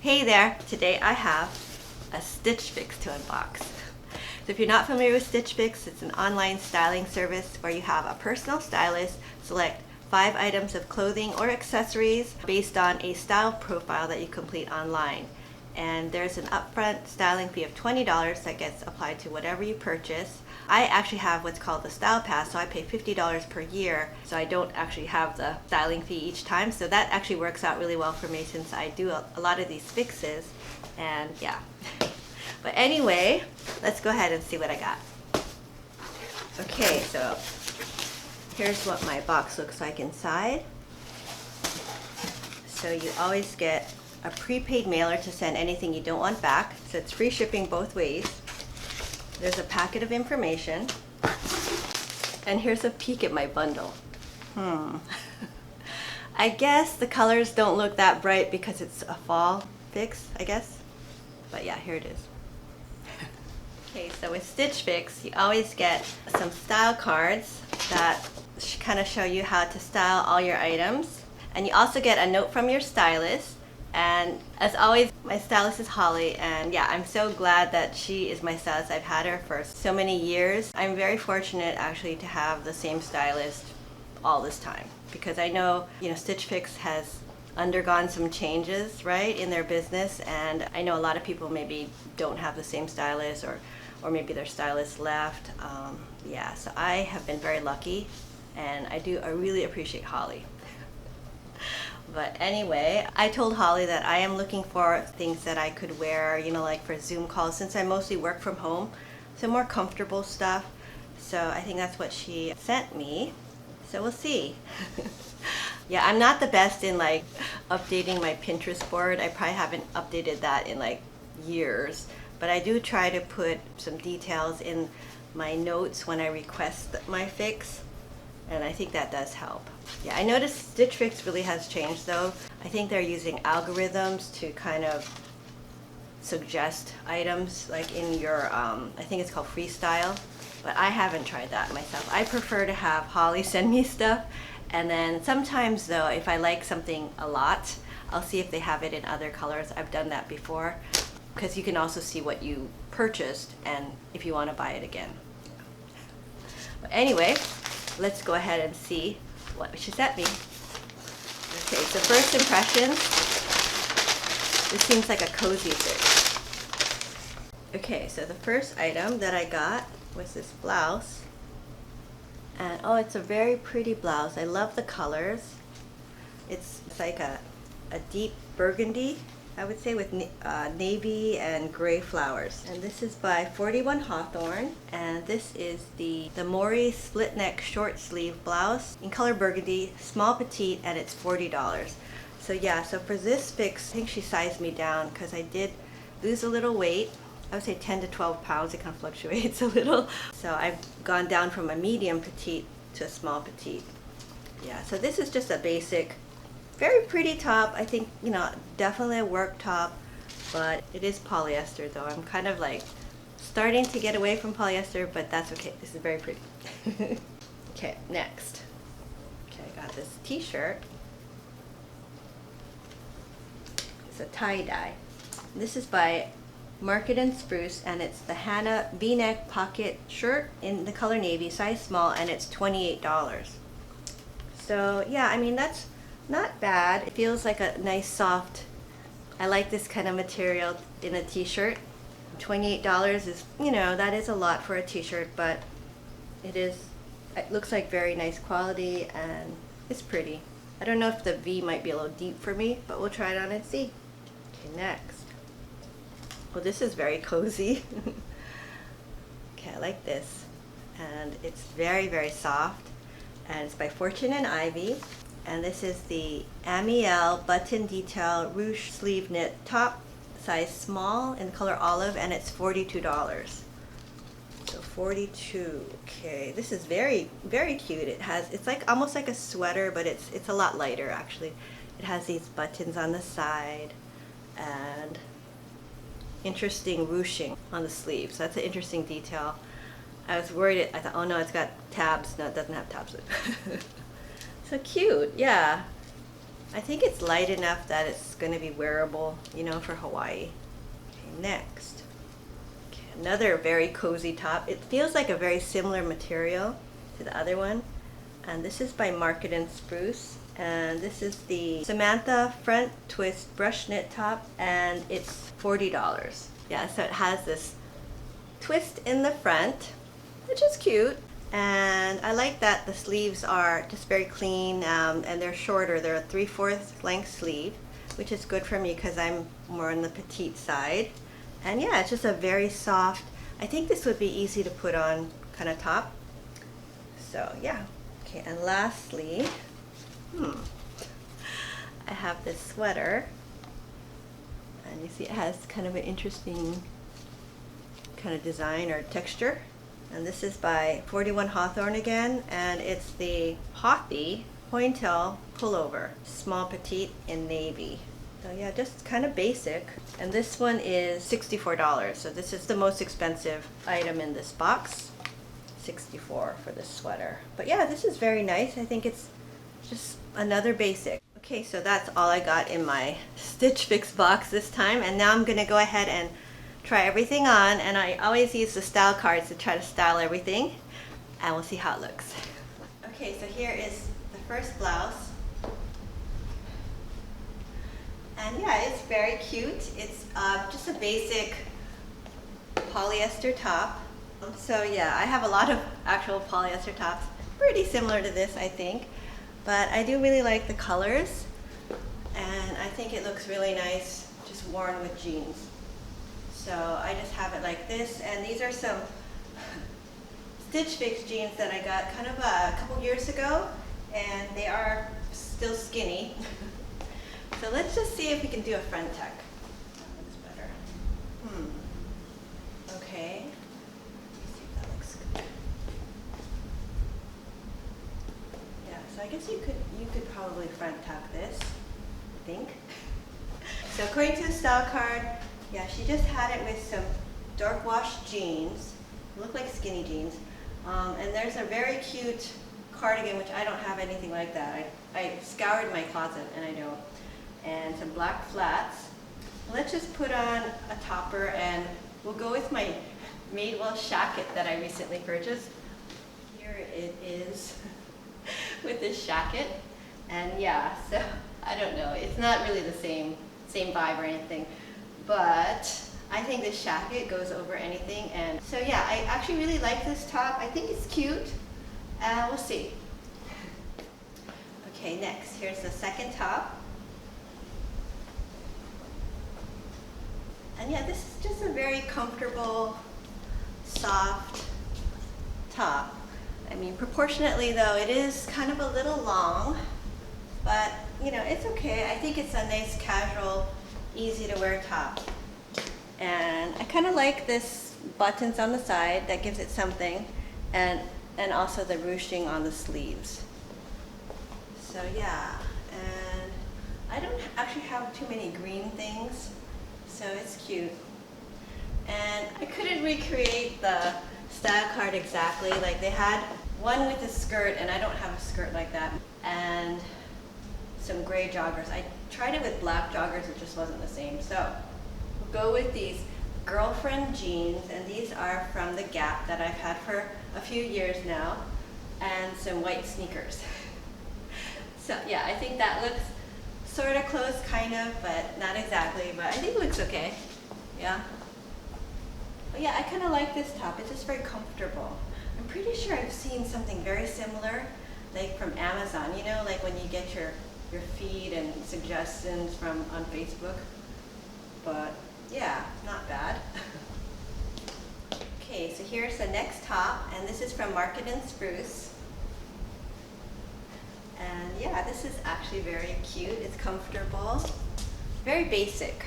Hey there! Today I have a Stitch Fix to unbox. So if you're not familiar with Stitch Fix, it's an online styling service where you have a personal stylist select 5 items of clothing or accessories based on a style profile that you complete online. And there's an upfront styling fee of $20 that gets applied to whatever you purchase. I actually have what's called the Style Pass, so I pay $50 per year, so I don't actually have the styling fee each time. So that actually works out really well for me since I do a lot of these fixes, and yeah. But anyway, let's go ahead and see what I got. Okay, so here's what my box looks like inside. So you always get a prepaid mailer to send anything you don't want back, so it's free shipping both ways. There's a packet of information, and here's a peek at my bundle. I guess the colors don't look that bright because it's a fall fix, I guess. But yeah, here it is. Okay, so with Stitch Fix, you always get some style cards that kind of show you how to style all your items. And you also get a note from your stylist. And as always, my stylist is Holly, and yeah, I'm so glad that she is my stylist. I've had her for so many years. I'm very fortunate actually to have the same stylist all this time, because I know, Stitch Fix has undergone some changes, right, in their business, and I know a lot of people maybe don't have the same stylist, or maybe their stylist left. Yeah, so I have been very lucky, and I really appreciate Holly. But anyway, I told Holly that I am looking for things that I could wear, like for Zoom calls, since I mostly work from home, so more comfortable stuff. So I think that's what she sent me. So we'll see. Yeah, I'm not the best in like updating my Pinterest board. I probably haven't updated that in like years, but I do try to put some details in my notes when I request my fix. And I think that does help. Yeah, I noticed Stitch Fix really has changed though. I think they're using algorithms to kind of suggest items like in your, I think it's called Freestyle, but I haven't tried that myself. I prefer to have Holly send me stuff, and then sometimes though, if I like something a lot, I'll see if they have it in other colors. I've done that before, because you can also see what you purchased and if you want to buy it again. But anyway, let's go ahead and see what she sent me. Okay, so first impressions, this seems like a cozy fit. Okay, so the first item that I got was this blouse. And oh, it's a very pretty blouse. I love the colors. It's like a deep burgundy, I would say, with navy and gray flowers. And this is by 41 Hawthorn, and this is the Morey split neck short sleeve blouse in color burgundy, small petite, and it's $40. So yeah, so for this fix, I think she sized me down because I did lose a little weight. I would say 10 to 12 pounds. It kind of fluctuates a little. So I've gone down from a medium petite to a small petite. Yeah, so this is just a basic, very pretty top. I think, definitely a work top, but it is polyester though. I'm kind of like starting to get away from polyester, but that's okay. This is very pretty. Okay, next. Okay, I got this t-shirt. It's a tie-dye. This is by Market and Spruce, and it's the Hannah V-neck pocket shirt in the color navy, size small, and it's $28. So yeah, I mean, that's not bad. It feels like a nice soft, I like this kind of material in a t-shirt. $28 is, that is a lot for a t-shirt, but it looks like very nice quality, and it's pretty. I don't know if the V might be a little deep for me, but we'll try it on and see. Okay, next. Well, this is very cozy. Okay, I like this. And it's very, very soft. And it's by Fortune and Ivy. And this is the Amiel button detail ruched sleeve knit top, size small in color olive, and it's $42. So 42. Okay, this is very, very cute. It's like almost like a sweater, but it's a lot lighter actually. It has these buttons on the side and interesting ruching on the sleeve. So that's an interesting detail. I was worried, I thought, oh no, it's got tabs. No, it doesn't have tabs. So cute, yeah. I think it's light enough that it's going to be wearable, you know, for Hawaii. Okay, next. Okay, another very cozy top. It feels like a very similar material to the other one. And this is by Market and Spruce. And this is the Samantha front twist brush knit top, and it's $40. Yeah, so it has this twist in the front, which is cute. And I like that the sleeves are just very clean, and they're shorter. They're a 3/4 length sleeve, which is good for me because I'm more on the petite side. And yeah, it's just a very soft, I think this would be easy to put on kind of top. So yeah. Okay, and lastly, I have this sweater, and you see it has kind of an interesting kind of design or texture. And this is by 41 Hawthorn again, and it's the Hauthie Pointelle Pullover, small petite in navy. So yeah, just kind of basic. And this one is $64, so this is the most expensive item in this box. $64 for this sweater. But yeah, this is very nice. I think it's just another basic. Okay, so that's all I got in my Stitch Fix box this time, and now I'm gonna go ahead and try everything on, and I always use the style cards to try to style everything, and we'll see how it looks. Okay, so here is the first blouse. And yeah, it's very cute. It's just a basic polyester top. So yeah, I have a lot of actual polyester tops, pretty similar to this, I think. But I do really like the colors, and I think it looks really nice just worn with jeans. So I just have it like this, and these are some Stitch Fix jeans that I got kind of a couple years ago, and they are still skinny. So let's just see if we can do a front tuck. That looks better. Okay. Let's see if that looks good. Yeah, so I guess you could probably front tuck this, I think. So according to the style card, yeah, she just had it with some dark wash jeans. Look like skinny jeans. And there's a very cute cardigan, which I don't have anything like that. I scoured my closet, and I don't. And some black flats. Let's just put on a topper, and we'll go with my Madewell shacket that I recently purchased. Here it is with this shacket. And yeah, so I don't know. It's not really the same vibe or anything. But I think this shacket goes over anything, and so yeah, I actually really like this top. I think it's cute. We'll see. Okay, next, here's the second top. And yeah, this is just a very comfortable, soft top. I mean, proportionately though, it is kind of a little long, but you know, it's okay. I think it's a nice, casual, easy to wear top. And I kind of like this buttons on the side, that gives it something, and also the ruching on the sleeves. So yeah, and I don't actually have too many green things, so it's cute. And I couldn't recreate the style card exactly. Like, they had one with a skirt, and I don't have a skirt like that, and some gray joggers. I tried it with black joggers, it just wasn't the same. So we'll go with these girlfriend jeans, and these are from the Gap that I've had for a few years now, and some white sneakers. So yeah, I think that looks sort of close, kind of, but not exactly, but I think it looks okay. Yeah. But yeah, I kind of like this top. It's just very comfortable. I'm pretty sure I've seen something very similar, like from Amazon, you know, like when you get your feed and suggestions from on Facebook. But yeah, not bad. Okay, so here's the next top, and this is from Market and Spruce. And yeah, this is actually very cute. It's comfortable, very basic.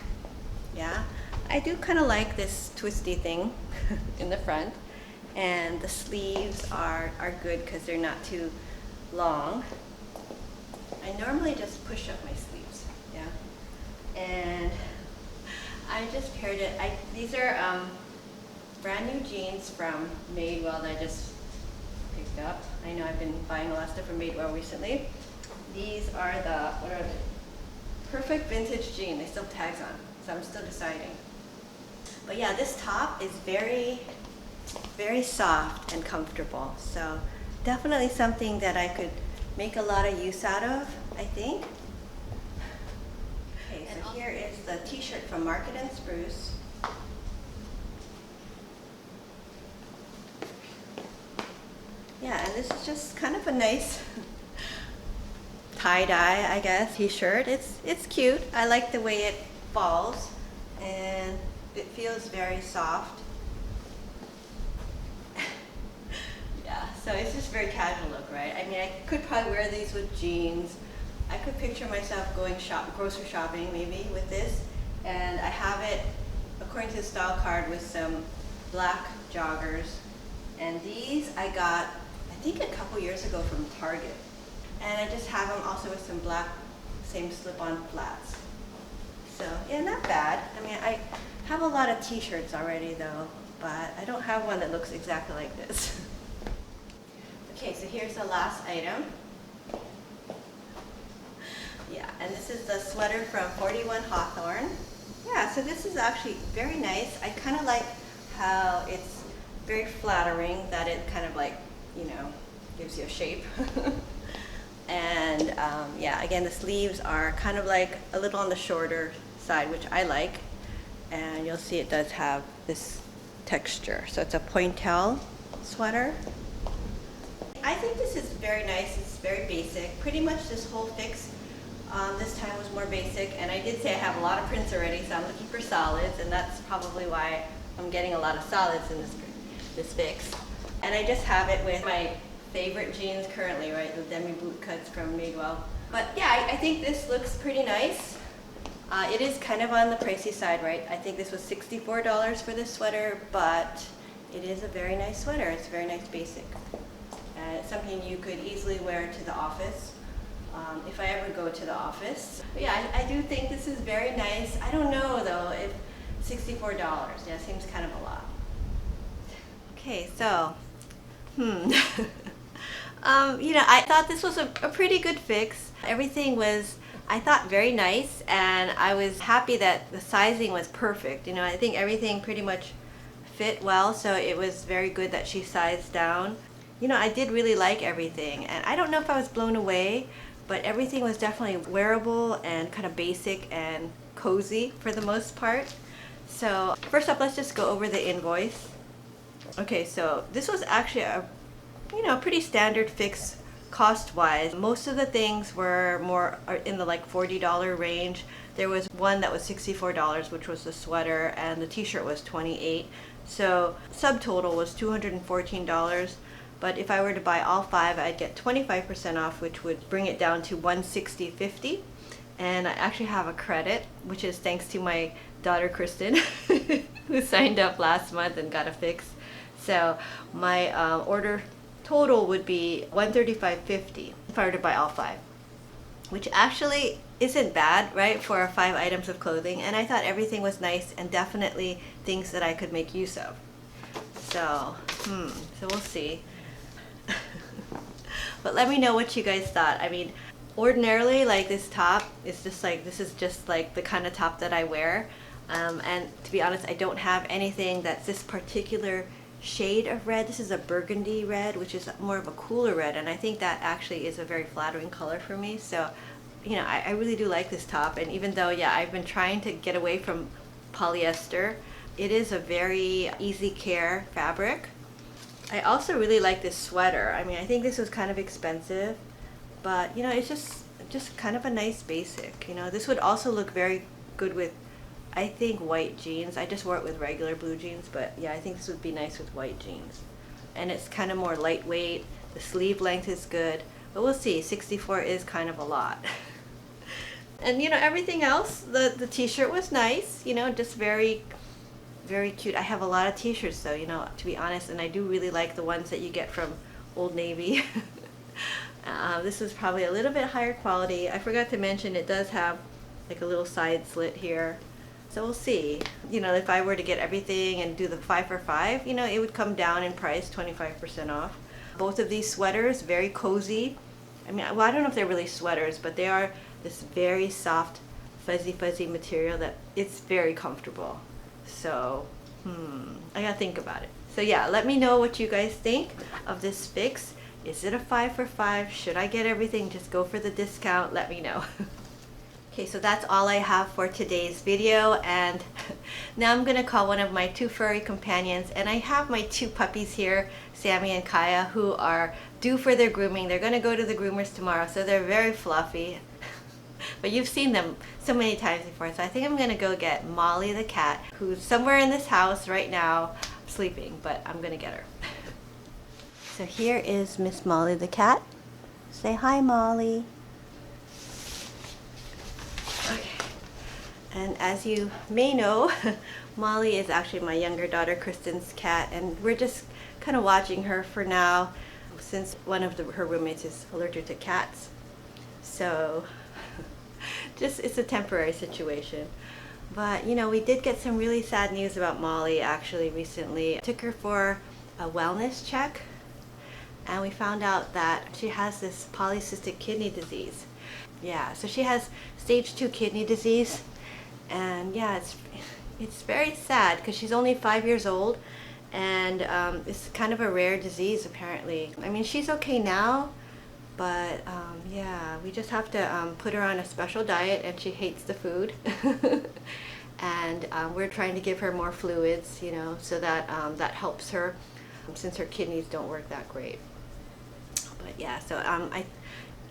Yeah, I do kind of like this twisty thing in the front, and the sleeves are good because they're not too long. I normally just push up my sleeves, yeah. And I just paired it. These are brand new jeans from Madewell that I just picked up. I know I've been buying a lot of stuff from Madewell recently. These are the, what are they? perfect vintage jean. They still have tags on, so I'm still deciding. But yeah, this top is very, very soft and comfortable. So definitely something that I could make a lot of use out of, I think. Okay, so here is the t-shirt from Market and Spruce. Yeah, and this is just kind of a nice tie-dye, I guess, t-shirt. It's cute. I like the way it falls, and it feels very soft. Yeah, so it's just very casual look, right? I mean, I could probably wear these with jeans. I could picture myself going grocery shopping maybe with this, and I have it, according to the style card, with some black joggers. And these I got, I think a couple years ago from Target. And I just have them also with some black, same slip-on flats. So yeah, not bad. I mean, I have a lot of t-shirts already though, but I don't have one that looks exactly like this. Okay, so here's the last item. Yeah, and this is the sweater from 41 Hawthorn. Yeah, so this is actually very nice. I kind of like how it's very flattering, that it kind of like, you know, gives you a shape. And yeah, again, the sleeves are kind of like a little on the shorter side, which I like. And you'll see it does have this texture. So it's a Pointelle sweater. I think this is very nice. It's very basic. Pretty much this whole fix this time was more basic. And I did say I have a lot of prints already, so I'm looking for solids. And that's probably why I'm getting a lot of solids in this fix. And I just have it with my favorite jeans currently, right? The demi boot cuts from Madewell. But yeah, I think this looks pretty nice. It is kind of on the pricey side, right? I think this was $64 for this sweater, but it is a very nice sweater. It's very nice basic. And it's something you could easily wear to the office, if I ever go to the office. But yeah, I do think this is very nice. I don't know though, if $64, yeah, seems kind of a lot. Okay, so, you know, I thought this was a pretty good fix. Everything was, I thought, very nice, and I was happy that the sizing was perfect. You know, I think everything pretty much fit well, so it was very good that she sized down. You know, I did really like everything, and I don't know if I was blown away, but everything was definitely wearable and kind of basic and cozy for the most part. So first up, let's just go over the invoice. Okay, so this was actually a, you know, pretty standard fix cost-wise. Most of the things were more in the like $40 range. There was one that was $64, which was the sweater, and the t-shirt was $28. So subtotal was $214. But if I were to buy all 5, I'd get 25% off, which would bring it down to $160.50. And I actually have a credit, which is thanks to my daughter Kristen, who signed up last month and got a fix. So my order total would be $135.50 if I were to buy all 5, which actually isn't bad, right, for 5 items of clothing. And I thought everything was nice and definitely things that I could make use of. So, so we'll see. But let me know what you guys thought. I mean, ordinarily, like, this top is just like, this is just like the kind of top that I wear. And to be honest, I don't have anything that's this particular shade of red. This is a burgundy red, which is more of a cooler red, and I think that actually is a very flattering color for me. So, you know, I really do like this top. And even though, yeah, I've been trying to get away from polyester, it is a very easy care fabric. I also really like this sweater. I mean, I think this was kind of expensive, but you know, it's just kind of a nice basic. You know, this would also look very good with, I think, white jeans. I just wore it with regular blue jeans, but yeah, I think this would be nice with white jeans. And it's kind of more lightweight. The sleeve length is good, but we'll see. 64 is kind of a lot. And you know, everything else, the t-shirt was nice, you know, just very, very cute. I have a lot of t-shirts though, you know, to be honest, and I do really like the ones that you get from Old Navy. This is probably a little bit higher quality. I forgot to mention it does have like a little side slit here. So we'll see. You know, if I were to get everything and do the 5 for 5, you know, it would come down in price, 25% off. Both of these sweaters, very cozy. I mean, well, I don't know if they're really sweaters, but they are this very soft fuzzy material that it's very comfortable. So I gotta think about it. So yeah, let me know what you guys think of this fix. Is it a 5 for 5? Should I get everything? Just go for the discount? Let me know. Okay, so that's all I have for today's video, and now I'm gonna call one of my 2 furry companions, and I have my 2 puppies here, Sammy and Kaya, who are due for their grooming. They're gonna go to the groomers tomorrow, so they're very fluffy. But you've seen them so many times before, so I think I'm gonna go get Molly the cat, who's somewhere in this house right now sleeping, but I'm gonna get her. So here is Miss Molly the cat. Say hi, Molly. Okay. And as you may know, Molly is actually my younger daughter Kristen's cat, and we're just kind of watching her for now since one of her roommates is allergic to cats. So just it's a temporary situation. But you know, we did get some really sad news about Molly actually recently. I took her for a wellness check, and we found out that she has this polycystic kidney disease. Yeah, so she has stage 2 kidney disease, and yeah, it's very sad because she's only 5 years old, and it's kind of a rare disease apparently. I mean, she's okay now, but yeah, we just have to put her on a special diet, and she hates the food. And we're trying to give her more fluids, you know, so that that helps her since her kidneys don't work that great. But yeah, so I've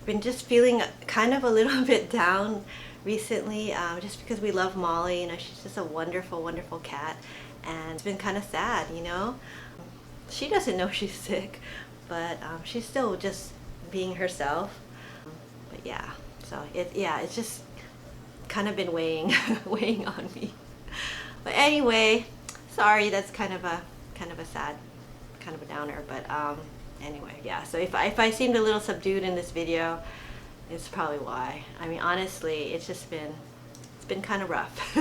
been just feeling kind of a little bit down recently, just because we love Molly. You know, she's just a wonderful, wonderful cat, and it's been kind of sad, you know. She doesn't know she's sick, but she's still just being herself. But yeah, so it's just kind of been weighing weighing on me. But anyway, sorry, that's kind of a sad, kind of a downer. But anyway, yeah, so if I seemed a little subdued in this video, it's probably why. I mean, honestly, it's been kind of rough.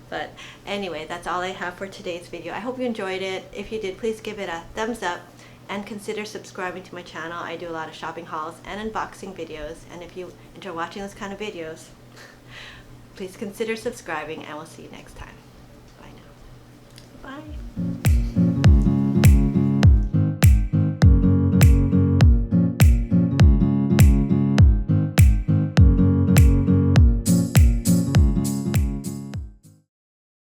But anyway, that's all I have for today's video. I hope you enjoyed it. If you did, please give it a thumbs up and consider subscribing to my channel. I do a lot of shopping hauls and unboxing videos, and if you enjoy watching those kind of videos, please consider subscribing, and we'll see you next time. Bye now. Bye.